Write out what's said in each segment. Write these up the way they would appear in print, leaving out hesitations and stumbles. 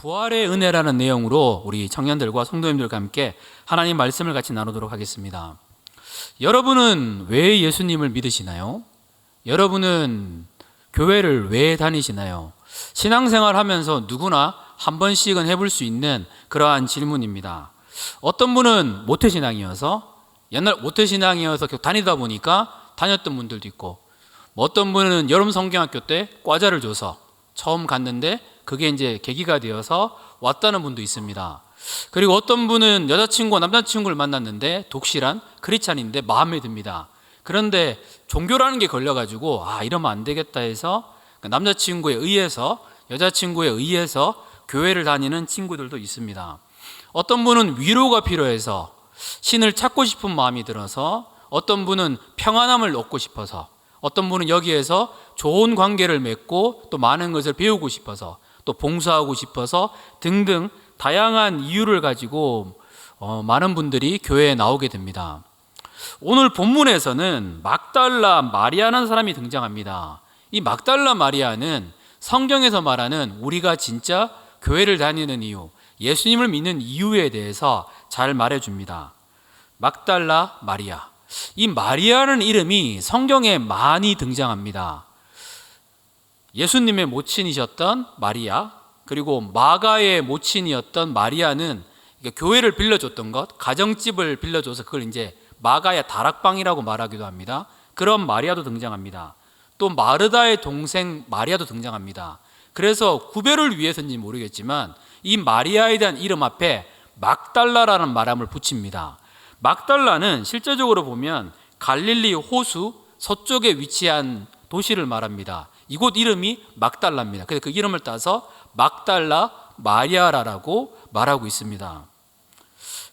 부활의 은혜라는 내용으로 우리 청년들과 성도님들과 함께 하나님 말씀을 같이 나누도록 하겠습니다. 여러분은 왜 예수님을 믿으시나요? 여러분은 교회를 왜 다니시나요? 신앙생활 하면서 누구나 한 번씩은 해볼 수 있는 그러한 질문입니다. 어떤 분은 모태신앙이어서 옛날 모태신앙이어서 계속 다니다 보니까 다녔던 분들도 있고, 어떤 분은 여름 성경학교 때 과자를 줘서 처음 갔는데 그게 이제 계기가 되어서 왔다는 분도 있습니다. 그리고 어떤 분은 여자친구와 남자친구를 만났는데 독실한 크리스찬인데 마음에 듭니다. 그런데 종교라는 게 걸려가지고 이러면 안 되겠다 해서 남자친구에 의해서, 여자친구에 의해서 교회를 다니는 친구들도 있습니다. 어떤 분은 위로가 필요해서 신을 찾고 싶은 마음이 들어서, 어떤 분은 평안함을 얻고 싶어서, 어떤 분은 여기에서 좋은 관계를 맺고 또 많은 것을 배우고 싶어서, 또 봉사하고 싶어서 등등 다양한 이유를 가지고 많은 분들이 교회에 나오게 됩니다. 오늘 본문에서는 막달라 마리아라는 사람이 등장합니다. 이 막달라 마리아는 성경에서 말하는 우리가 진짜 교회를 다니는 이유, 예수님을 믿는 이유에 대해서 잘 말해줍니다. 막달라 마리아. 이 마리아라는 이름이 성경에 많이 등장합니다. 예수님의 모친이셨던 마리아, 그리고 마가의 모친이었던 마리아는 교회를 빌려줬던 것, 가정집을 빌려줘서 그걸 이제 마가의 다락방이라고 말하기도 합니다. 그런 마리아도 등장합니다. 또 마르다의 동생 마리아도 등장합니다. 그래서 구별을 위해서인지 모르겠지만 이 마리아에 대한 이름 앞에 막달라라는 말함을 붙입니다. 막달라는 실제적으로 보면 갈릴리 호수 서쪽에 위치한 도시를 말합니다. 이곳 이름이 막달라입니다. 그래서 그 이름을 따서 막달라 마리아라고 말하고 있습니다.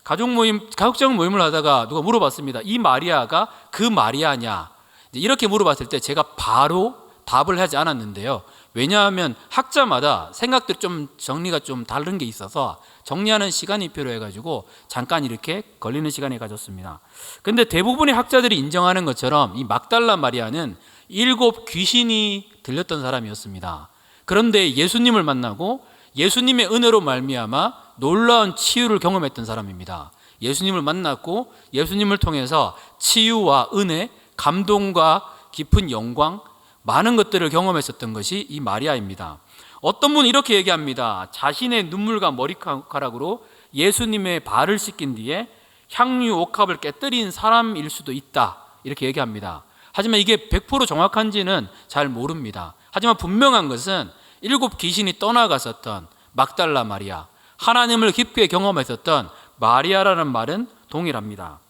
가족적 모임을 하다가 누가 물어봤습니다. 이 마리아가 그 마리아냐? 이렇게 물어봤을 때 제가 바로 답을 하지 않았는데요. 왜냐하면 학자마다 생각들이 좀 정리가 좀 다른 게 있어서 정리하는 시간이 필요해가지고 잠깐 이렇게 걸리는 시간을 가졌습니다. 근데 대부분의 학자들이 인정하는 것처럼 이 막달라 마리아는 7 귀신이 들렸던 사람이었습니다. 그런데 예수님을 만나고 예수님의 은혜로 말미암아 놀라운 치유를 경험했던 사람입니다. 예수님을 만났고 예수님을 통해서 치유와 은혜, 감동과 깊은 영광, 많은 것들을 경험했었던 것이 이 마리아입니다. 어떤 분은 이렇게 얘기합니다. 자신의 눈물과 머리카락으로 예수님의 발을 씻긴 뒤에 향유 옥합을 깨뜨린 사람일 수도 있다, 이렇게 얘기합니다. 하지만 이게 100% 정확한지는 잘 모릅니다. 하지만 분명한 것은 7 귀신이 떠나갔었던 막달라 마리아, 하나님을 깊게 경험했었던 마리아라는 말은 동일합니다.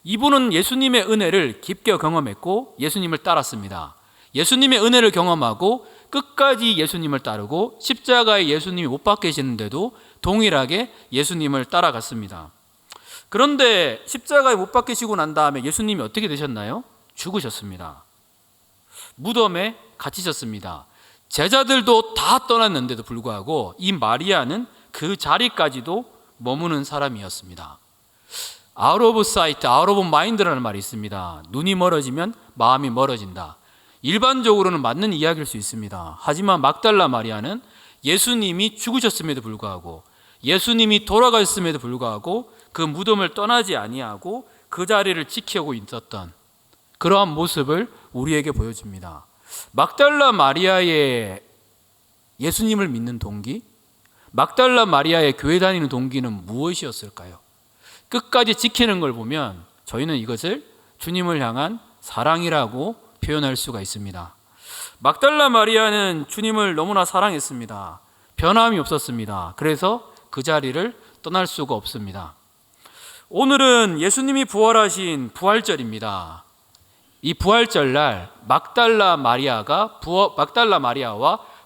이분은 예수님의 은혜를 깊게 경험했고 예수님을 따랐습니다. 예수님의 은혜를 경험하고 끝까지 예수님을 따르고 십자가에 예수님이 못 박히시는데도 동일하게 예수님을 따라갔습니다. 그런데 십자가에 못 박히시고 난 다음에 예수님이 어떻게 되셨나요? 죽으셨습니다. 무덤에 갇히셨습니다. 제자들도 다 떠났는데도 불구하고 이 마리아는 그 자리까지도 머무는 사람이었습니다. Out of sight, out of mind라는 말이 있습니다. 눈이 멀어지면 마음이 멀어진다. 일반적으로는 맞는 이야기일 수 있습니다. 하지만 막달라 마리아는 예수님이 죽으셨음에도 불구하고, 예수님이 돌아가셨음에도 불구하고 그 무덤을 떠나지 아니하고 그 자리를 지키고 있었던 그러한 모습을 우리에게 보여줍니다. 막달라 마리아의 예수님을 믿는 동기, 막달라 마리아의 교회 다니는 동기는 무엇이었을까요? 끝까지 지키는 걸 보면 저희는 이것을 주님을 향한 사랑이라고 표현할 수가 있습니다. 막달라 마리아는 주님을 너무나 사랑했습니다. 변함이 없었습니다. 그래서 그 자리를 떠날 수가 없습니다. 오늘은 예수님이 부활하신 부활절입니다. 이 부활절날 막달라 마리아와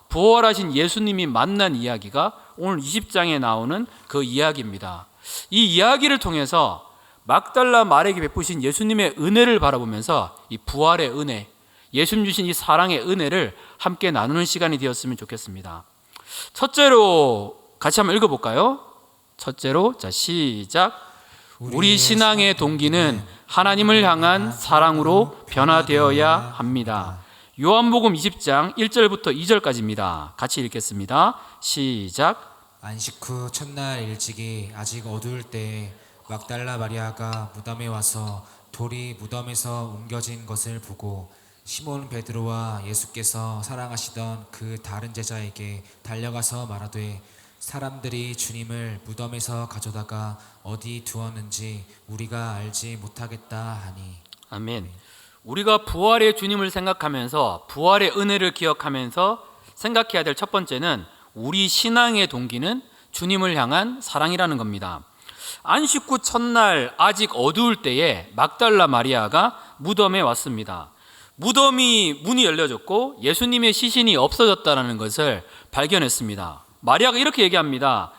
부활하신 예수님이 만난 이야기가 오늘 20장에 나오는 그 이야기입니다. 이 이야기를 통해서 막달라 마리아에게 베푸신 예수님의 은혜를 바라보면서 이 부활의 은혜, 예수님 주신 이 사랑의 은혜를 함께 나누는 시간이 되었으면 좋겠습니다. 첫째로 같이 한번 읽어볼까요? 첫째로 시작. 우리 신앙의 동기는 하나님을 향한 사랑으로 변화되어야 합니다. 요한복음 20장 1절부터 2절까지입니다. 같이 읽겠습니다. 시작. 안식 후 첫날 일찍이 아직 어두울 때에 막달라 마리아가 무덤에 와서 돌이 무덤에서 옮겨진 것을 보고 시몬 베드로와 예수께서 사랑하시던 그 다른 제자에게 달려가서 말하되 사람들이 주님을 무덤에서 가져다가 어디 두었는지 우리가 알지 못하겠다 하니. 아멘. 우리가 부활의 주님을 생각하면서 부활의 은혜를 기억하면서 생각해야 될 첫 번째는 우리 신앙의 동기는 주님을 향한 사랑이라는 겁니다. 안식 후 첫날 아직 어두울 때에 막달라 마리아가 무덤에 왔습니다. 무덤이 문이 열려졌고 예수님의 시신이 없어졌다는 것을 발견했습니다. 마리아가 이렇게 얘기합니다.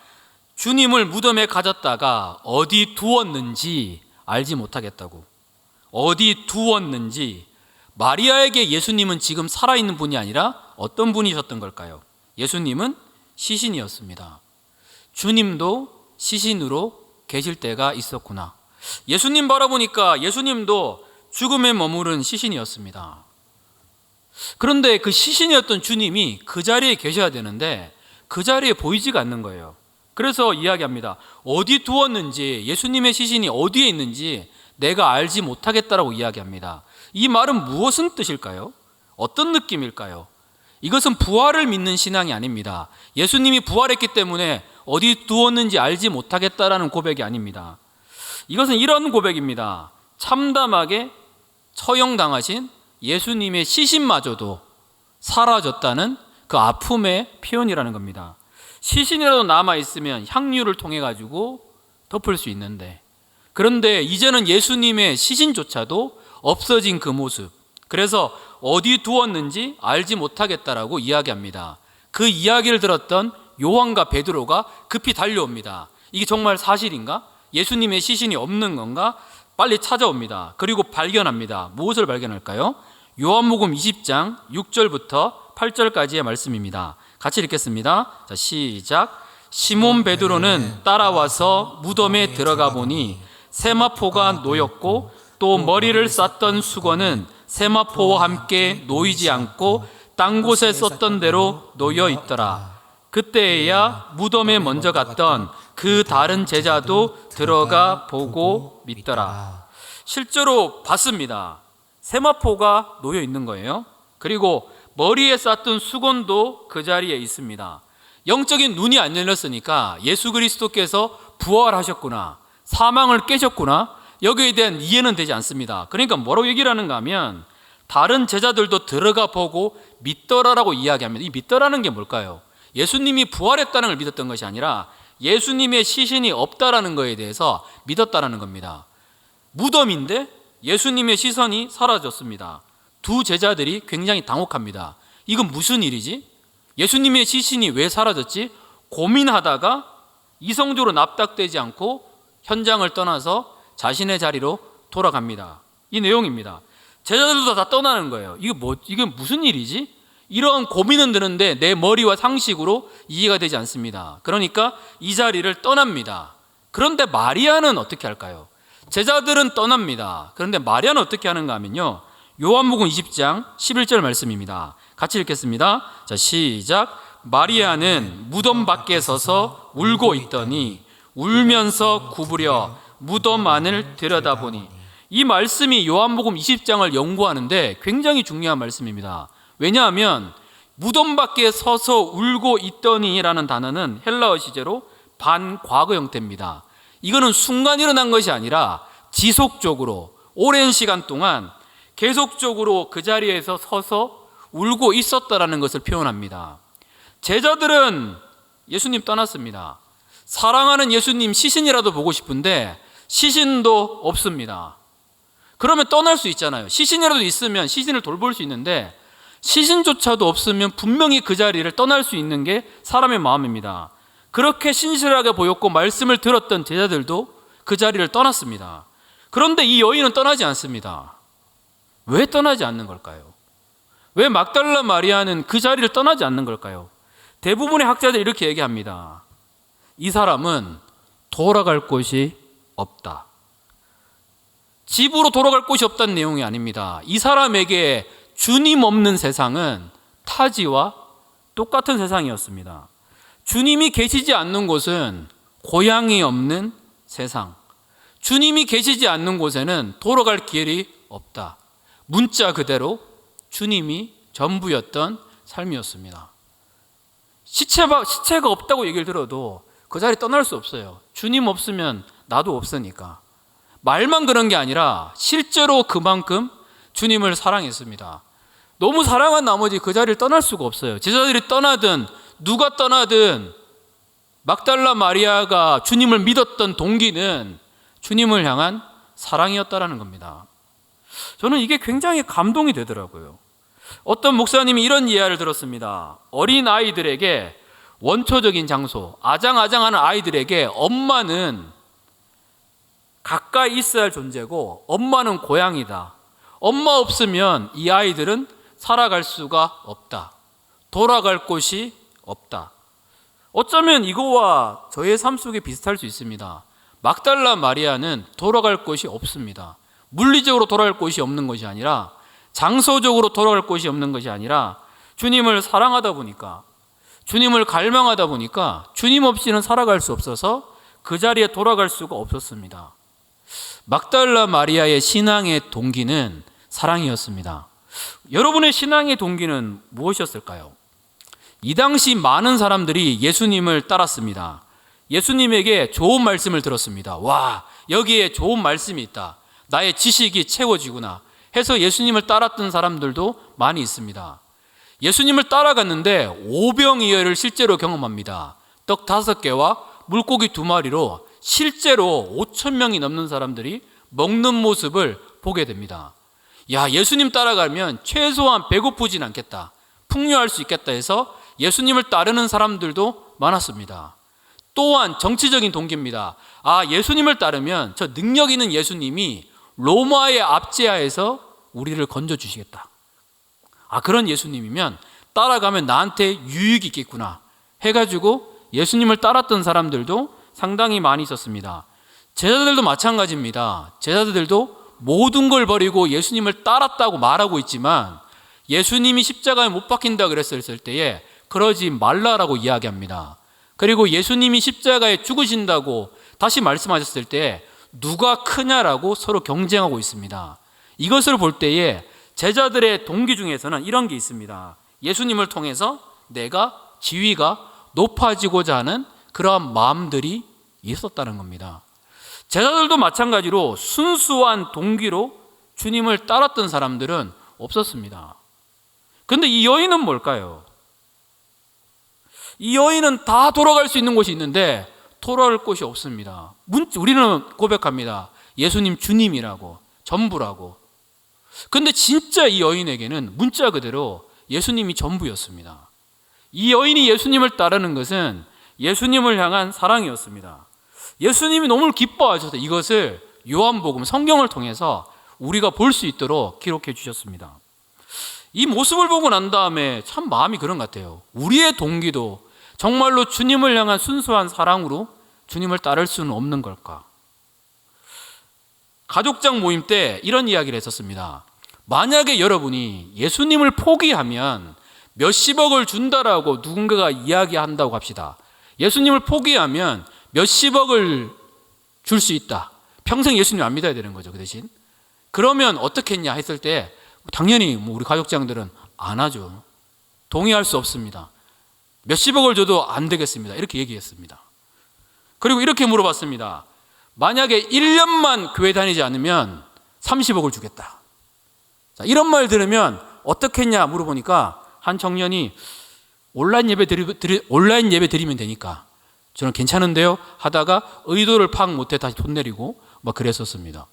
주님을 무덤에 가졌다가 어디 두었는지 알지 못하겠다고. 어디 두었는지. 마리아에게 예수님은 지금 살아있는 분이 아니라 어떤 분이셨던 걸까요? 예수님은 시신이었습니다. 주님도 시신으로 계실 때가 있었구나. 예수님 바라보니까 예수님도 죽음에 머무른 시신이었습니다. 그런데 그 시신이었던 주님이 그 자리에 계셔야 되는데 그 자리에 보이지가 않는 거예요. 그래서 이야기합니다. 어디 두었는지, 예수님의 시신이 어디에 있는지 내가 알지 못하겠다라고 이야기합니다. 이 말은 무엇은 뜻일까요? 어떤 느낌일까요? 이것은 부활을 믿는 신앙이 아닙니다. 예수님이 부활했기 때문에 어디 두었는지 알지 못하겠다라는 고백이 아닙니다. 이것은 이런 고백입니다. 참담하게 처형당하신 예수님의 시신마저도 사라졌다는 그 아픔의 표현이라는 겁니다. 시신이라도 남아있으면 향유를 통해 가지고 덮을 수 있는데, 그런데 이제는 예수님의 시신조차도 없어진 그 모습, 그래서 어디 두었는지 알지 못하겠다라고 이야기합니다. 그 이야기를 들었던 요한과 베드로가 급히 달려옵니다. 이게 정말 사실인가? 예수님의 시신이 없는 건가? 빨리 찾아옵니다. 그리고 발견합니다. 무엇을 발견할까요? 요한복음 20장 6절부터 8절까지의 말씀입니다. 같이 읽겠습니다. 자, 시작. 시몬 베드로는 따라와서 무덤에 들어가 보니 세마포가 놓였고 또 머리를 쌌던 수건은 세마포와 함께 놓이지 않고 딴 곳에 썼던 대로 놓여 있더라. 그때에야 무덤에 먼저 갔던 그 다른 제자도 들어가 보고 믿더라. 실제로 봤습니다. 세마포가 놓여 있는 거예요. 그리고 머리에 쌌던 수건도 그 자리에 있습니다. 영적인 눈이 안 열렸으니까 예수 그리스도께서 부활하셨구나, 사망을 깨셨구나, 여기에 대한 이해는 되지 않습니다. 그러니까 뭐라고 얘기를 하는가 하면 다른 제자들도 들어가 보고 믿더라라고 이야기합니다. 이 믿더라는 게 뭘까요? 예수님이 부활했다는 걸 믿었던 것이 아니라 예수님의 시신이 없다라는 것에 대해서 믿었다라는 겁니다. 무덤인데 예수님의 시선이 사라졌습니다. 두 제자들이 굉장히 당혹합니다. 이건 무슨 일이지? 예수님의 시신이 왜 사라졌지? 고민하다가 이성적으로 납득되지 않고 현장을 떠나서 자신의 자리로 돌아갑니다. 이 내용입니다. 제자들도 다 떠나는 거예요. 이게 무슨 일이지? 이런 고민은 드는데 내 머리와 상식으로 이해가 되지 않습니다. 그러니까 이 자리를 떠납니다. 그런데 마리아는 어떻게 할까요? 제자들은 떠납니다. 그런데 마리아는 어떻게 하는가 하면요, 요한복음 20장 11절 말씀입니다. 같이 읽겠습니다. 자, 시작. 마리아는 무덤 밖에 서서 울고 있더니 울면서 구부려 무덤 안을 들여다보니. 이 말씀이 요한복음 20장을 연구하는데 굉장히 중요한 말씀입니다. 왜냐하면 무덤 밖에 서서 울고 있더니라는 단어는 헬라어 시제로 반과거 형태입니다. 이거는 순간 일어난 것이 아니라 지속적으로 오랜 시간 동안 계속적으로 그 자리에서 서서 울고 있었다라는 것을 표현합니다. 제자들은 예수님 떠났습니다. 사랑하는 예수님 시신이라도 보고 싶은데 시신도 없습니다. 그러면 떠날 수 있잖아요. 시신이라도 있으면 시신을 돌볼 수 있는데 시신조차도 없으면 분명히 그 자리를 떠날 수 있는 게 사람의 마음입니다. 그렇게 신실하게 보였고 말씀을 들었던 제자들도 그 자리를 떠났습니다. 그런데 이 여인은 떠나지 않습니다. 왜 떠나지 않는 걸까요? 왜 막달라 마리아는 그 자리를 떠나지 않는 걸까요? 대부분의 학자들이 이렇게 얘기합니다. 이 사람은 돌아갈 곳이 없다. 집으로 돌아갈 곳이 없다는 내용이 아닙니다. 이 사람에게 주님 없는 세상은 타지와 똑같은 세상이었습니다. 주님이 계시지 않는 곳은 고향이 없는 세상, 주님이 계시지 않는 곳에는 돌아갈 길이 없다. 문자 그대로 주님이 전부였던 삶이었습니다. 시체가 없다고 얘기를 들어도 그 자리 떠날 수 없어요. 주님 없으면 나도 없으니까. 말만 그런 게 아니라 실제로 그만큼 주님을 사랑했습니다. 너무 사랑한 나머지 그 자리를 떠날 수가 없어요. 제자들이 떠나든 누가 떠나든 막달라 마리아가 주님을 믿었던 동기는 주님을 향한 사랑이었다라는 겁니다. 저는 이게 굉장히 감동이 되더라고요. 어떤 목사님이 이런 이야기를 들었습니다. 어린 아이들에게 원초적인 장소, 아장아장하는 아이들에게 엄마는 가까이 있어야 할 존재고 엄마는 고향이다. 엄마 없으면 이 아이들은 살아갈 수가 없다. 돌아갈 곳이 없다. 어쩌면 이거와 저의 삶 속에 비슷할 수 있습니다. 막달라 마리아는 돌아갈 곳이 없습니다. 물리적으로 돌아갈 곳이 없는 것이 아니라, 장소적으로 돌아갈 곳이 없는 것이 아니라, 주님을 사랑하다 보니까, 주님을 갈망하다 보니까 주님 없이는 살아갈 수 없어서 그 자리에 돌아갈 수가 없었습니다. 막달라 마리아의 신앙의 동기는 사랑이었습니다. 여러분의 신앙의 동기는 무엇이었을까요? 이 당시 많은 사람들이 예수님을 따랐습니다. 예수님에게 좋은 말씀을 들었습니다. 와, 여기에 좋은 말씀이 있다. 나의 지식이 채워지구나 해서 예수님을 따랐던 사람들도 많이 있습니다. 예수님을 따라갔는데 오병이어를 실제로 경험합니다. 떡 5개와 물고기 2마리로 실제로 5,000명이 넘는 사람들이 먹는 모습을 보게 됩니다. 야, 예수님 따라가면 최소한 배고프진 않겠다, 풍요할 수 있겠다 해서 예수님을 따르는 사람들도 많았습니다. 또한 정치적인 동기입니다. 아, 예수님을 따르면 저 능력 있는 예수님이 로마의 압제하에서 우리를 건져주시겠다. 아, 그런 예수님이면 따라가면 나한테 유익이 있겠구나 해가지고 예수님을 따랐던 사람들도 상당히 많이 있었습니다. 제자들도 마찬가지입니다. 제자들도 모든 걸 버리고 예수님을 따랐다고 말하고 있지만 예수님이 십자가에 못 박힌다 그랬을 때에 그러지 말라라고 이야기합니다. 그리고 예수님이 십자가에 죽으신다고 다시 말씀하셨을 때 누가 크냐라고 서로 경쟁하고 있습니다. 이것을 볼 때에 제자들의 동기 중에서는 이런 게 있습니다. 예수님을 통해서 내가 지위가 높아지고자 하는 그러한 마음들이 있었다는 겁니다. 제자들도 마찬가지로 순수한 동기로 주님을 따랐던 사람들은 없었습니다. 그런데 이 여인은 뭘까요? 이 여인은 다 돌아갈 수 있는 곳이 있는데 돌아갈 곳이 없습니다. 우리는 고백합니다. 예수님 주님이라고, 전부라고. 그런데 진짜 이 여인에게는 문자 그대로 예수님이 전부였습니다. 이 여인이 예수님을 따르는 것은 예수님을 향한 사랑이었습니다. 예수님이 너무 기뻐하셔서 이것을 요한복음 성경을 통해서 우리가 볼 수 있도록 기록해 주셨습니다. 이 모습을 보고 난 다음에 참 마음이 그런 것 같아요. 우리의 동기도 정말로 주님을 향한 순수한 사랑으로 주님을 따를 수는 없는 걸까? 가족장 모임 때 이런 이야기를 했었습니다. 만약에 여러분이 예수님을 포기하면 몇십억을 준다라고 누군가가 이야기한다고 합시다. 예수님을 포기하면 몇십억을 줄 수 있다. 평생 예수님 안 믿어야 되는 거죠, 그 대신. 그러면 어떻게 했냐 했을 때 당연히 우리 가족장들은 안 하죠. 동의할 수 없습니다. 몇십억을 줘도 안 되겠습니다. 이렇게 얘기했습니다. 그리고 이렇게 물어봤습니다. 만약에 1년만 교회 다니지 않으면 30억을 주겠다. 자, 이런 말 들으면 어떻게 했냐 물어보니까 한 청년이 온라인 예배 드리면 되니까 저는 괜찮은데요 하다가 의도를 파악 못해 다시 돈 내리고 막 그랬었습니다.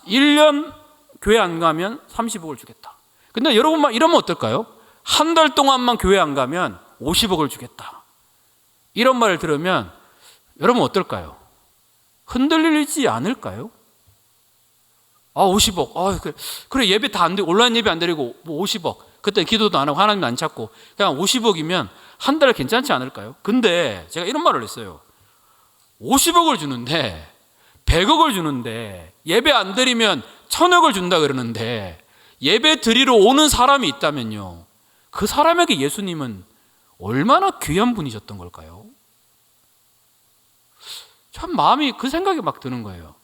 1년 교회 안 가면 30억을 주겠다. 근데 여러분만 이러면 어떨까요? 한 달 동안만 교회 안 가면 50억을 주겠다. 이런 말을 들으면 여러분 어떨까요? 흔들리지 않을까요? 아, 50억. 아, 그래 예배 다 안 되고 온라인 예배 안 드리고 뭐 50억. 그때 기도도 안 하고 하나님 안 찾고 그냥 50억이면 한 달 괜찮지 않을까요? 근데 제가 이런 말을 했어요. 50억을 주는데 100억을 주는데 예배 안 드리면 1000억을 준다 그러는데 예배 드리러 오는 사람이 있다면요. 그 사람에게 예수님은 얼마나 귀한 분이셨던 걸까요? 참 마음이 그 생각이 막 드는 거예요.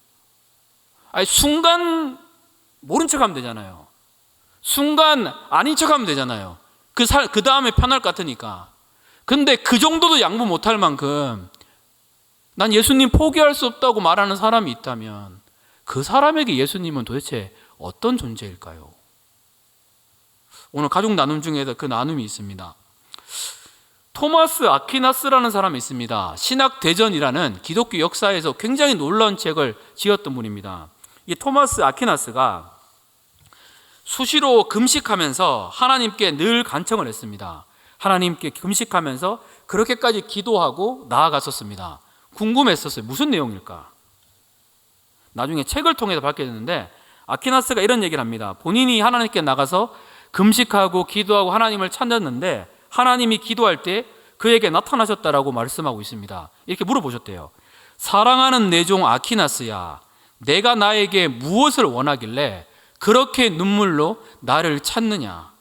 아니, 순간 모른 척하면 되잖아요. 순간 아닌 척하면 되잖아요. 그 다음에 편할 것 같으니까. 근데 그 정도도 양보 못할 만큼 난 예수님 포기할 수 없다고 말하는 사람이 있다면 그 사람에게 예수님은 도대체 어떤 존재일까요? 오늘 가족 나눔 중에도 그 나눔이 있습니다. 토마스 아퀴나스라는 사람이 있습니다. 신학대전이라는 기독교 역사에서 굉장히 놀라운 책을 지었던 분입니다. 이 토마스 아퀴나스가 수시로 금식하면서 하나님께 늘 간청을 했습니다. 하나님께 금식하면서 그렇게까지 기도하고 나아갔었습니다. 궁금했었어요. 무슨 내용일까? 나중에 책을 통해서 밝혀졌는데 아퀴나스가 이런 얘기를 합니다. 본인이 하나님께 나가서 금식하고 기도하고 하나님을 찾았는데 하나님이 기도할 때 그에게 나타나셨다라고 말씀하고 있습니다. 이렇게 물어보셨대요. 사랑하는 내 종 아퀴나스야, 내가 나에게 무엇을 원하길래 그렇게 눈물로 나를 찾느냐?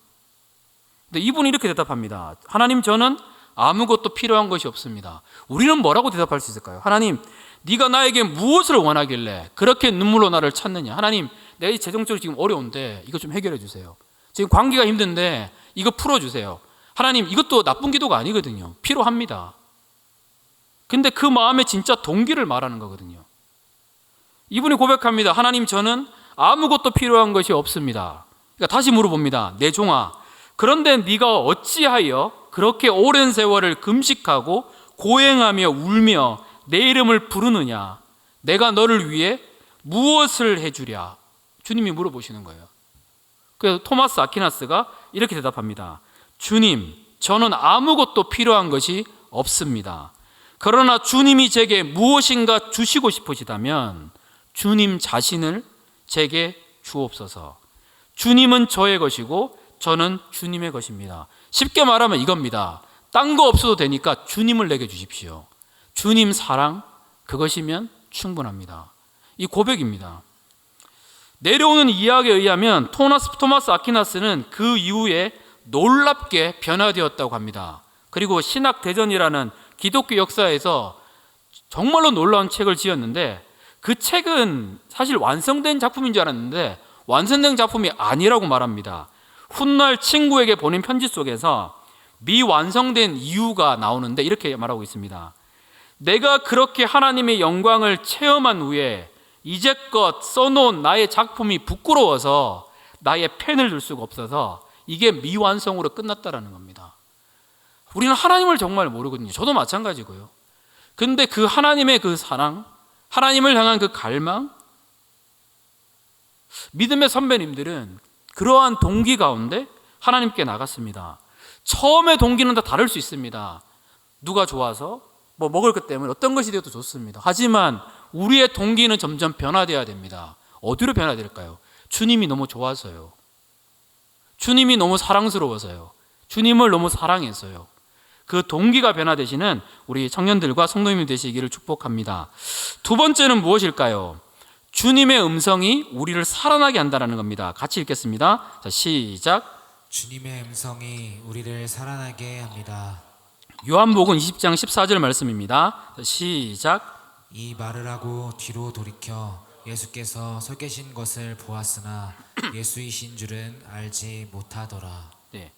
근데 이분이 이렇게 대답합니다. 하나님, 저는 아무것도 필요한 것이 없습니다. 우리는 뭐라고 대답할 수 있을까요? 하나님, 네가 나에게 무엇을 원하길래 그렇게 눈물로 나를 찾느냐? 하나님, 내가 재정적으로 지금 어려운데 이거 좀 해결해 주세요. 지금 관계가 힘든데 이거 풀어주세요. 하나님, 이것도 나쁜 기도가 아니거든요. 필요합니다. 근데 그 마음의 진짜 동기를 말하는 거거든요. 이분이 고백합니다. 하나님, 저는 아무것도 필요한 것이 없습니다. 그러니까 다시 물어봅니다. 내 종아, 그런데 네가 어찌하여 그렇게 오랜 세월을 금식하고 고행하며 울며 내 이름을 부르느냐? 내가 너를 위해 무엇을 해주랴? 주님이 물어보시는 거예요. 그래서 토마스 아퀴나스가 이렇게 대답합니다. 주님, 저는 아무것도 필요한 것이 없습니다. 그러나 주님이 제게 무엇인가 주시고 싶으시다면 주님 자신을 제게 주옵소서. 주님은 저의 것이고 저는 주님의 것입니다. 쉽게 말하면 이겁니다. 딴 거 없어도 되니까 주님을 내게 주십시오. 주님 사랑, 그것이면 충분합니다. 이 고백입니다. 내려오는 이야기에 의하면 토마스 아퀴나스는 그 이후에 놀랍게 변화되었다고 합니다. 그리고 신학대전이라는 기독교 역사에서 정말로 놀라운 책을 지었는데 그 책은 사실 완성된 작품인 줄 알았는데 완성된 작품이 아니라고 말합니다. 훗날 친구에게 보낸 편지 속에서 미완성된 이유가 나오는데 이렇게 말하고 있습니다. 내가 그렇게 하나님의 영광을 체험한 후에 이제껏 써놓은 나의 작품이 부끄러워서 나의 펜을 들 수가 없어서 이게 미완성으로 끝났다라는 겁니다. 우리는 하나님을 정말 모르거든요. 저도 마찬가지고요. 근데 그 하나님의 그 사랑, 하나님을 향한 그 갈망, 믿음의 선배님들은 그러한 동기 가운데 하나님께 나갔습니다. 처음의 동기는 다 다를 수 있습니다. 누가 좋아서 뭐 먹을 것 때문에 어떤 것이 되어도 좋습니다. 하지만 우리의 동기는 점점 변화되어야 됩니다. 어디로 변화될까요? 주님이 너무 좋아서요. 주님이 너무 사랑스러워서요. 주님을 너무 사랑해서요. 그 동기가 변화되시는 우리 청년들과 성도님이 되시기를 축복합니다. 두 번째는 무엇일까요? 주님의 음성이 우리를 살아나게 한다는 겁니다. 같이 읽겠습니다. 자, 시작. 주님의 음성이 우리를 살아나게 합니다. 요한복음 20장 14절 말씀입니다. 자, 시작. 이 말을 하고 뒤로 돌이켜 예수께서 서 계신 것을 보았으나 예수이신 줄은 알지 못하더라. 네.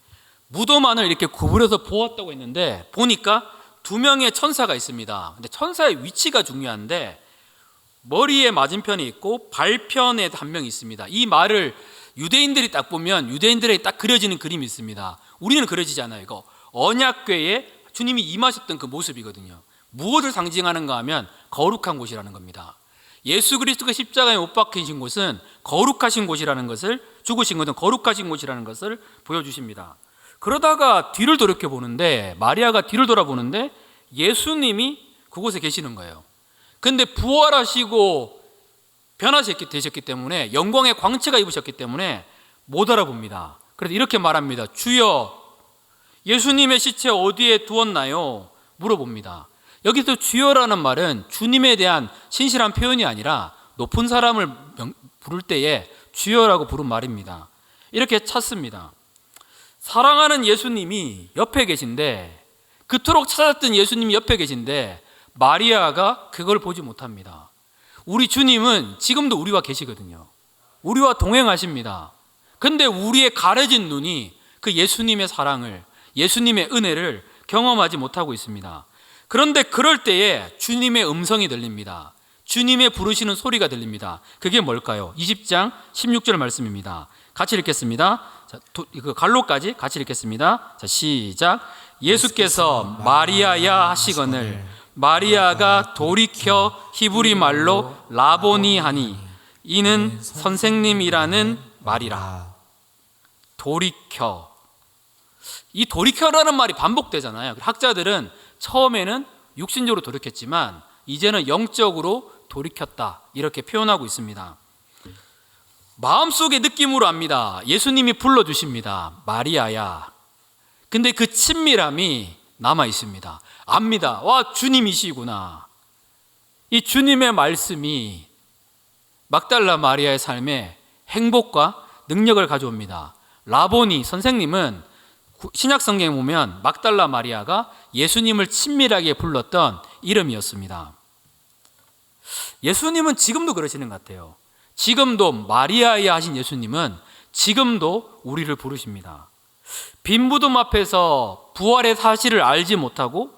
무덤 안을 이렇게 구부려서 보았다고 했는데 보니까 두 명의 천사가 있습니다. 근데 천사의 위치가 중요한데 머리에 맞은편이 있고 발편에 한 명이 있습니다. 이 말을 유대인들이 딱 보면 유대인들에게 딱 그려지는 그림이 있습니다. 우리는 그려지지 않아요. 이거 언약궤에 주님이 임하셨던 그 모습이거든요. 무엇을 상징하는가 하면 거룩한 곳이라는 겁니다. 예수 그리스도가 십자가에 못 박히신 곳은 거룩하신 곳이라는 것을, 죽으신 것은 거룩하신 곳이라는 것을 보여주십니다. 그러다가 뒤를 돌이켜 보는데, 마리아가 뒤를 돌아보는데 예수님이 그곳에 계시는 거예요. 근데 부활하시고 변화되셨기 때문에, 영광의 광채가 입으셨기 때문에 못 알아봅니다. 그래서 이렇게 말합니다. 주여, 예수님의 시체 어디에 두었나요? 물어봅니다. 여기서 주여라는 말은 주님에 대한 신실한 표현이 아니라 높은 사람을 부를 때에 주여라고 부른 말입니다. 이렇게 찾습니다. 사랑하는 예수님이 옆에 계신데 그토록 찾았던 예수님이 옆에 계신데 마리아가 그걸 보지 못합니다. 우리 주님은 지금도 우리와 계시거든요. 우리와 동행하십니다. 근데 우리의 가려진 눈이 그 예수님의 사랑을, 예수님의 은혜를 경험하지 못하고 있습니다. 그런데 그럴 때에 주님의 음성이 들립니다. 주님의 부르시는 소리가 들립니다. 그게 뭘까요? 20장 16절 말씀입니다. 같이 읽겠습니다. 자, 그 갈로까지 같이 읽겠습니다. 자, 시작. 예수께서 마리아야 하시거늘 마리아가 돌이켜 히브리 말로 라보니 하니 이는 선생님이라는 말이라. 돌이켜. 이 돌이켜라는 말이 반복되잖아요. 학자들은 처음에는 육신적으로 돌이켰지만 이제는 영적으로 돌이켰다 이렇게 표현하고 있습니다. 마음속의 느낌으로 압니다. 예수님이 불러주십니다. 마리아야. 근데 그 친밀함이 남아 있습니다. 압니다. 와, 주님이시구나. 이 주님의 말씀이 막달라 마리아의 삶에 행복과 능력을 가져옵니다. 라보니 선생님은 신약 성경에 보면 막달라 마리아가 예수님을 친밀하게 불렀던 이름이었습니다. 예수님은 지금도 그러시는 것 같아요. 지금도 마리아야 하신 예수님은 지금도 우리를 부르십니다. 빈 무덤 앞에서 부활의 사실을 알지 못하고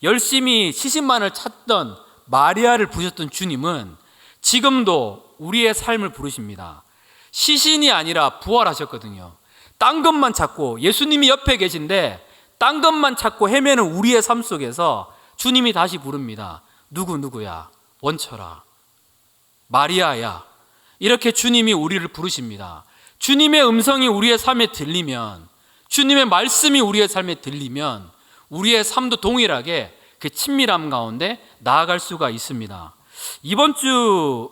열심히 시신만을 찾던 마리아를 부르셨던 주님은 지금도 우리의 삶을 부르십니다. 시신이 아니라 부활하셨거든요. 딴 것만 찾고 예수님이 옆에 계신데 딴 것만 찾고 헤매는 우리의 삶 속에서 주님이 다시 부릅니다. 누구야? 원철아, 마리아야. 이렇게 주님이 우리를 부르십니다. 주님의 음성이 우리의 삶에 들리면, 주님의 말씀이 우리의 삶에 들리면 우리의 삶도 동일하게 그 친밀함 가운데 나아갈 수가 있습니다.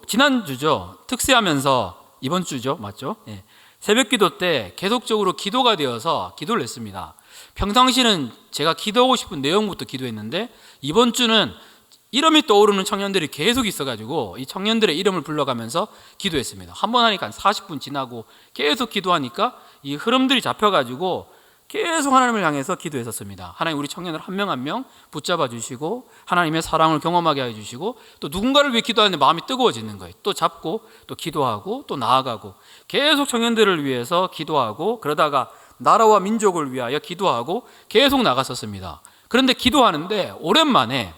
지난주죠. 특세하면서 이번 주죠. 맞죠? 예. 새벽 기도 때 계속적으로 기도가 되어서 기도를 했습니다. 평상시는 제가 기도하고 싶은 내용부터 기도했는데 이번 주는 이름이 떠오르는 청년들이 계속 있어가지고 이 청년들의 이름을 불러가면서 기도했습니다. 한 번 하니까 한 40분 지나고 계속 기도하니까 이 흐름들이 잡혀가지고 계속 하나님을 향해서 기도했었습니다. 하나님 우리 청년을 한 명 한 명 붙잡아 주시고 하나님의 사랑을 경험하게 해주시고 또 누군가를 위해 기도하는데 마음이 뜨거워지는 거예요. 또 잡고 또 기도하고 또 나아가고 계속 청년들을 위해서 기도하고 그러다가 나라와 민족을 위하여 기도하고 계속 나갔었습니다. 그런데 기도하는데 오랜만에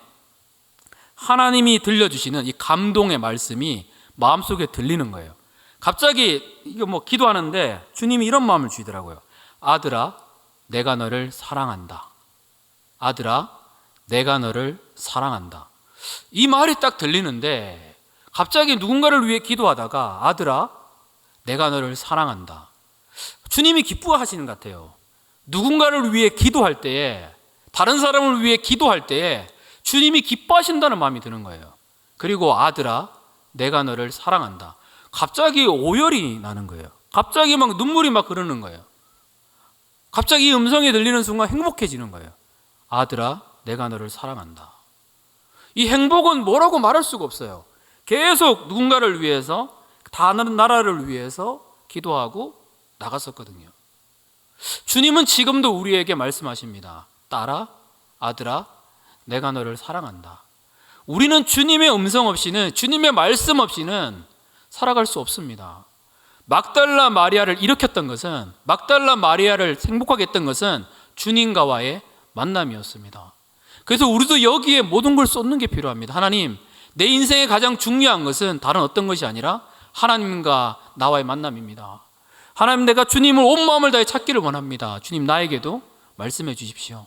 하나님이 들려주시는 이 감동의 말씀이 마음속에 들리는 거예요. 갑자기 이거 기도하는데 주님이 이런 마음을 주시더라고요. 아들아, 내가 너를 사랑한다. 아들아, 내가 너를 사랑한다. 이 말이 딱 들리는데 갑자기 누군가를 위해 기도하다가 아들아, 내가 너를 사랑한다. 주님이 기뻐하시는 것 같아요. 누군가를 위해 기도할 때에, 다른 사람을 위해 기도할 때에 주님이 기뻐하신다는 마음이 드는 거예요. 그리고 아들아, 내가 너를 사랑한다. 갑자기 오열이 나는 거예요. 갑자기 막 눈물이 막 흐르는 거예요. 갑자기 이 음성이 들리는 순간 행복해지는 거예요. 아들아, 내가 너를 사랑한다. 이 행복은 뭐라고 말할 수가 없어요. 계속 누군가를 위해서, 다른 나라를 위해서 기도하고 나갔었거든요. 주님은 지금도 우리에게 말씀하십니다. 딸아, 아들아, 내가 너를 사랑한다. 우리는 주님의 음성 없이는, 주님의 말씀 없이는 살아갈 수 없습니다. 막달라 마리아를 일으켰던 것은, 막달라 마리아를 행복하게 했던 것은 주님과와의 만남이었습니다. 그래서 우리도 여기에 모든 걸 쏟는 게 필요합니다. 하나님, 내 인생의 가장 중요한 것은 다른 어떤 것이 아니라 하나님과 나와의 만남입니다. 하나님, 내가 주님을 온 마음을 다해 찾기를 원합니다. 주님, 나에게도 말씀해 주십시오.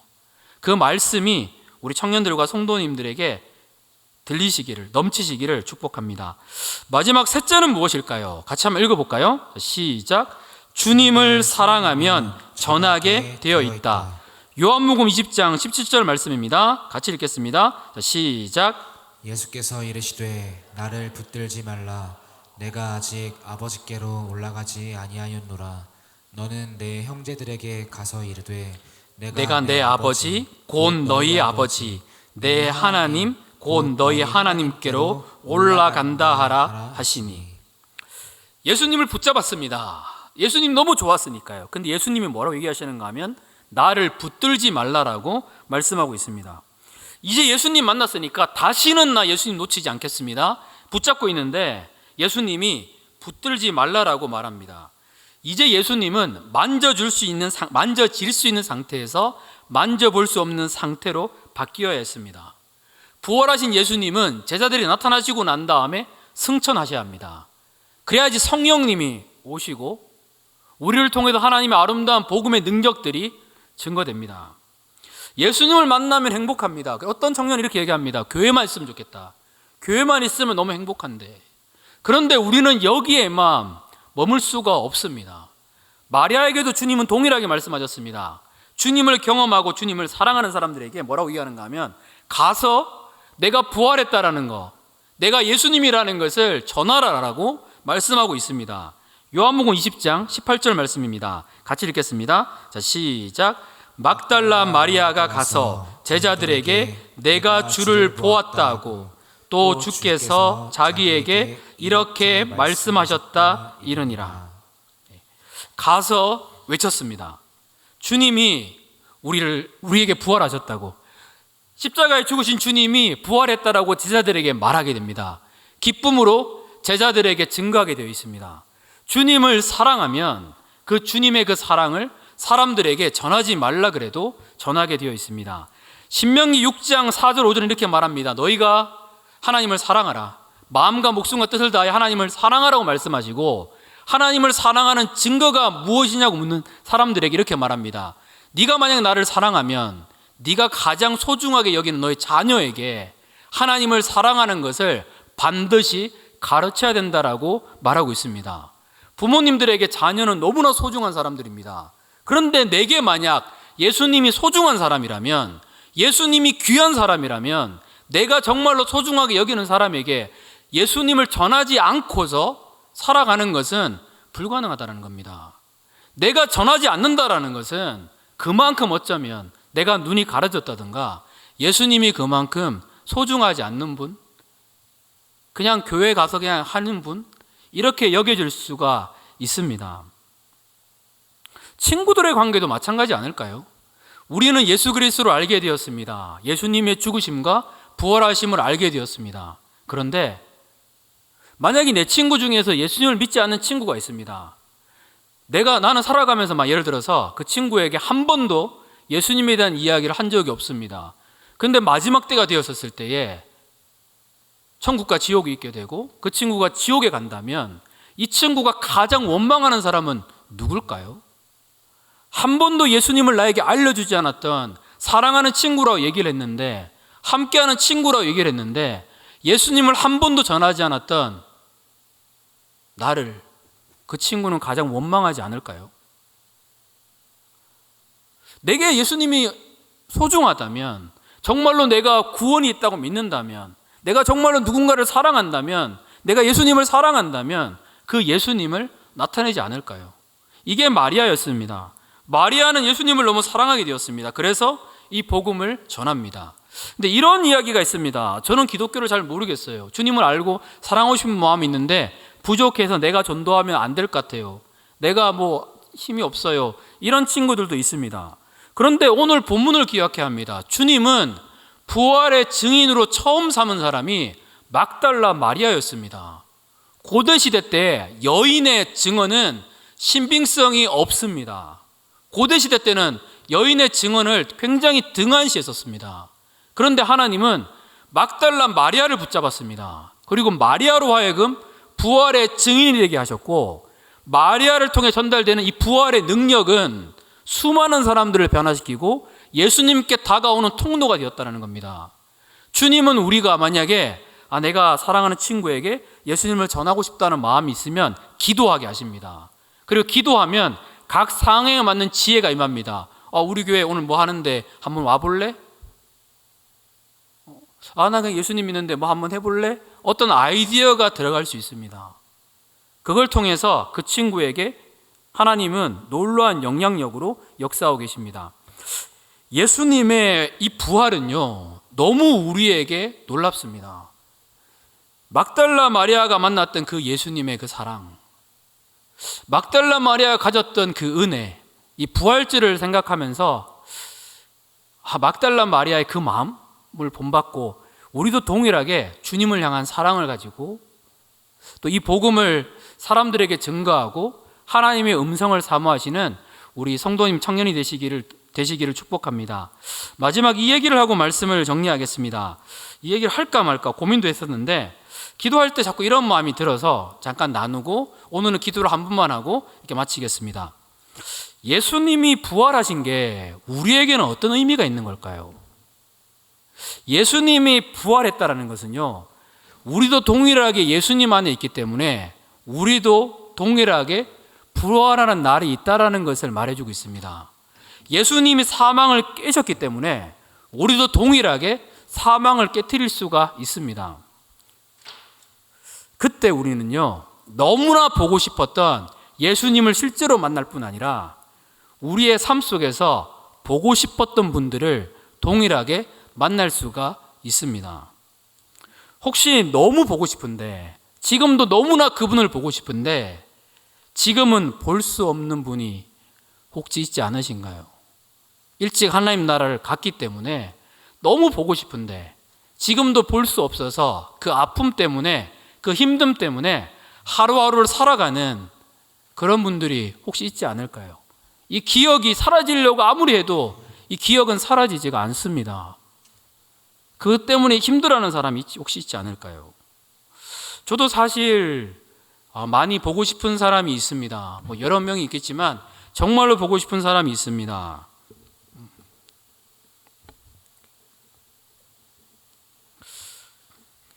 그 말씀이 우리 청년들과 성도님들에게 들리시기를, 넘치시기를 축복합니다. 마지막 셋째는 무엇일까요? 같이 한번 읽어볼까요? 시작. 주님을 사랑하면 전하게 되어 있다. 요한복음 20장 17절 말씀입니다. 같이 읽겠습니다. 시작. 예수께서 이르시되 나를 붙들지 말라. 내가 아직 아버지께로 올라가지 아니하였노라. 너는 내 형제들에게 가서 이르되 내가 내 아버지 곧 너희 아버지 내 하나님 곧 너희 하나님께로 올라간다 하라 하시니. 예수님을 붙잡았습니다. 예수님 너무 좋았으니까요. 근데 예수님이 뭐라고 얘기하시는가 하면 나를 붙들지 말라라고 말씀하고 있습니다. 이제 예수님 만났으니까 다시는 나 예수님 놓치지 않겠습니다. 붙잡고 있는데 예수님이 붙들지 말라라고 말합니다. 이제 예수님은 만져질 수 있는 상태에서 만져볼 수 없는 상태로 바뀌어야 했습니다. 부활하신 예수님은 제자들이 나타나시고 난 다음에 승천하셔야 합니다. 그래야지 성령님이 오시고 우리를 통해서 하나님의 아름다운 복음의 능력들이 증거됩니다. 예수님을 만나면 행복합니다. 어떤 청년이 이렇게 얘기합니다. 교회만 있으면 좋겠다. 교회만 있으면 너무 행복한데. 그런데 우리는 여기에만 머물 수가 없습니다. 마리아에게도 주님은 동일하게 말씀하셨습니다. 주님을 경험하고 주님을 사랑하는 사람들에게 뭐라고 얘기하는가 하면 가서 내가 부활했다라는 거, 내가 예수님이라는 것을 전하라라고 말씀하고 있습니다. 요한복음 20장 18절 말씀입니다. 같이 읽겠습니다. 자, 시작. 막달라 마리아가 가서 제자들에게 내가 주를 보았다고 또 주께서 자기에게 이렇게 말씀하셨다 이르니라. 가서 외쳤습니다. 주님이 우리에게 부활하셨다고, 십자가에 죽으신 주님이 부활했다라고 제자들에게 말하게 됩니다. 기쁨으로 제자들에게 증거하게 되어 있습니다. 주님을 사랑하면 그 주님의 그 사랑을 사람들에게 전하지 말라 그래도 전하게 되어 있습니다. 신명기 6장 4절 5절은 이렇게 말합니다. 너희가 하나님을 사랑하라. 마음과 목숨과 뜻을 다해 하나님을 사랑하라고 말씀하시고, 하나님을 사랑하는 증거가 무엇이냐고 묻는 사람들에게 이렇게 말합니다. 네가 만약 나를 사랑하면 네가 가장 소중하게 여기는 너의 자녀에게 하나님을 사랑하는 것을 반드시 가르쳐야 된다라고 말하고 있습니다. 부모님들에게 자녀는 너무나 소중한 사람들입니다. 그런데 내게 만약 예수님이 소중한 사람이라면, 예수님이 귀한 사람이라면, 내가 정말로 소중하게 여기는 사람에게 예수님을 전하지 않고서 살아가는 것은 불가능하다는 겁니다. 내가 전하지 않는다라는 것은 그만큼 어쩌면 내가 눈이 가려졌다든가 예수님이 그만큼 소중하지 않는 분, 그냥 교회 가서 그냥 하는 분, 이렇게 여겨질 수가 있습니다. 친구들의 관계도 마찬가지 않을까요? 우리는 예수 그리스도를 알게 되었습니다. 예수님의 죽으심과 부활하심을 알게 되었습니다. 그런데 만약에 내 친구 중에서 예수님을 믿지 않는 친구가 있습니다. 나는 살아가면서 예를 들어서 그 친구에게 한 번도 예수님에 대한 이야기를 한 적이 없습니다. 그런데 마지막 때가 되었을 때에 천국과 지옥이 있게 되고 그 친구가 지옥에 간다면 이 친구가 가장 원망하는 사람은 누굴까요? 한 번도 예수님을 나에게 알려주지 않았던 사랑하는 친구라고 얘기를 했는데, 함께하는 친구라고 얘기를 했는데 예수님을 한 번도 전하지 않았던 나를 그 친구는 가장 원망하지 않을까요? 내게 예수님이 소중하다면, 정말로 내가 구원이 있다고 믿는다면, 내가 정말로 누군가를 사랑한다면, 내가 예수님을 사랑한다면 그 예수님을 나타내지 않을까요? 이게 마리아였습니다. 마리아는 예수님을 너무 사랑하게 되었습니다. 그래서 이 복음을 전합니다. 근데 이런 이야기가 있습니다. 저는 기독교를 잘 모르겠어요. 주님을 알고 사랑하고 싶은 마음이 있는데 부족해서 내가 전도하면 안 될 것 같아요. 내가 힘이 없어요. 이런 친구들도 있습니다. 그런데 오늘 본문을 기억해야 합니다. 주님은 부활의 증인으로 처음 삼은 사람이 막달라 마리아였습니다. 고대시대 때 여인의 증언은 신빙성이 없습니다. 고대시대 때는 여인의 증언을 굉장히 등한시했었습니다. 그런데 하나님은 막달라 마리아를 붙잡았습니다. 그리고 마리아로 하여금 부활의 증인이 되게 하셨고, 마리아를 통해 전달되는 이 부활의 능력은 수많은 사람들을 변화시키고 예수님께 다가오는 통로가 되었다는 겁니다. 주님은 우리가 만약에 내가 사랑하는 친구에게 예수님을 전하고 싶다는 마음이 있으면 기도하게 하십니다. 그리고 기도하면 각 상황에 맞는 지혜가 임합니다. 우리 교회 오늘 뭐 하는데 한번 와볼래? 나 그냥 예수님 믿는데 한번 해볼래? 어떤 아이디어가 들어갈 수 있습니다. 그걸 통해서 그 친구에게 하나님은 놀라운 영향력으로 역사하고 계십니다. 예수님의 이 부활은요, 너무 우리에게 놀랍습니다. 막달라 마리아가 만났던 그 예수님의 그 사랑, 막달라 마리아가 가졌던 그 은혜, 이 부활절을 생각하면서 막달라 마리아의 그 마음을 본받고 우리도 동일하게 주님을 향한 사랑을 가지고 또 이 복음을 사람들에게 증거하고 하나님의 음성을 사모하시는 우리 성도님 청년이 되시기를 축복합니다. 마지막 이 얘기를 하고 말씀을 정리하겠습니다. 이 얘기를 할까 말까 고민도 했었는데 기도할 때 자꾸 이런 마음이 들어서 잠깐 나누고 오늘은 기도를 한 번만 하고 이렇게 마치겠습니다. 예수님이 부활하신 게 우리에게는 어떤 의미가 있는 걸까요? 예수님이 부활했다라는 것은요, 우리도 동일하게 예수님 안에 있기 때문에 우리도 동일하게 부활하는 날이 있다라는 것을 말해주고 있습니다. 예수님이 사망을 깨셨기 때문에 우리도 동일하게 사망을 깨트릴 수가 있습니다. 그때 우리는요, 너무나 보고 싶었던 예수님을 실제로 만날 뿐 아니라 우리의 삶 속에서 보고 싶었던 분들을 동일하게 만날 수가 있습니다. 혹시 너무 보고 싶은데, 지금도 너무나 그분을 보고 싶은데 지금은 볼 수 없는 분이 혹시 있지 않으신가요? 일찍 하나님 나라를 갔기 때문에 너무 보고 싶은데 지금도 볼 수 없어서 그 아픔 때문에, 그 힘듦 때문에 하루하루를 살아가는 그런 분들이 혹시 있지 않을까요? 이 기억이 사라지려고 아무리 해도 이 기억은 사라지지가 않습니다. 그것 때문에 힘들어하는 사람이 혹시 있지 않을까요? 저도 사실 많이 보고 싶은 사람이 있습니다. 여러 명이 있겠지만 정말로 보고 싶은 사람이 있습니다.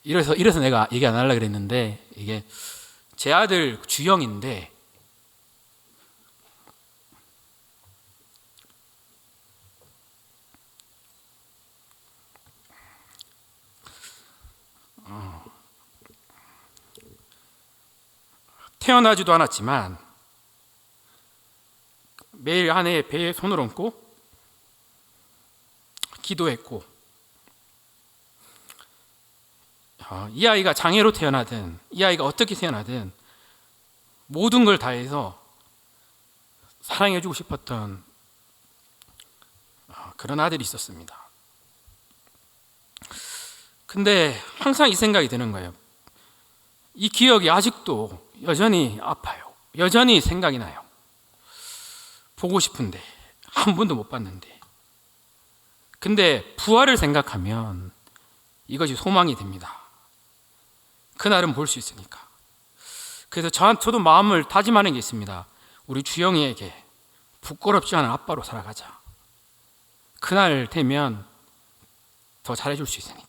이래서 내가 얘기 안 하려고 그랬는데, 이게 제 아들 주영인데 태어나지도 않았지만 매일 아내의 배에 손을 얹고 기도했고, 이 아이가 장애로 태어나든 이 아이가 어떻게 태어나든 모든 걸 다해서 사랑해주고 싶었던 그런 아들이 있었습니다. 근데 항상 이 생각이 드는 거예요. 이 기억이 아직도 여전히 아파요. 여전히 생각이 나요. 보고 싶은데 한 번도 못 봤는데. 근데 부활을 생각하면 이것이 소망이 됩니다. 그날은 볼 수 있으니까. 그래서 저도 마음을 다짐하는 게 있습니다. 우리 주영이에게 부끄럽지 않은 아빠로 살아가자. 그날 되면 더 잘해줄 수 있으니까.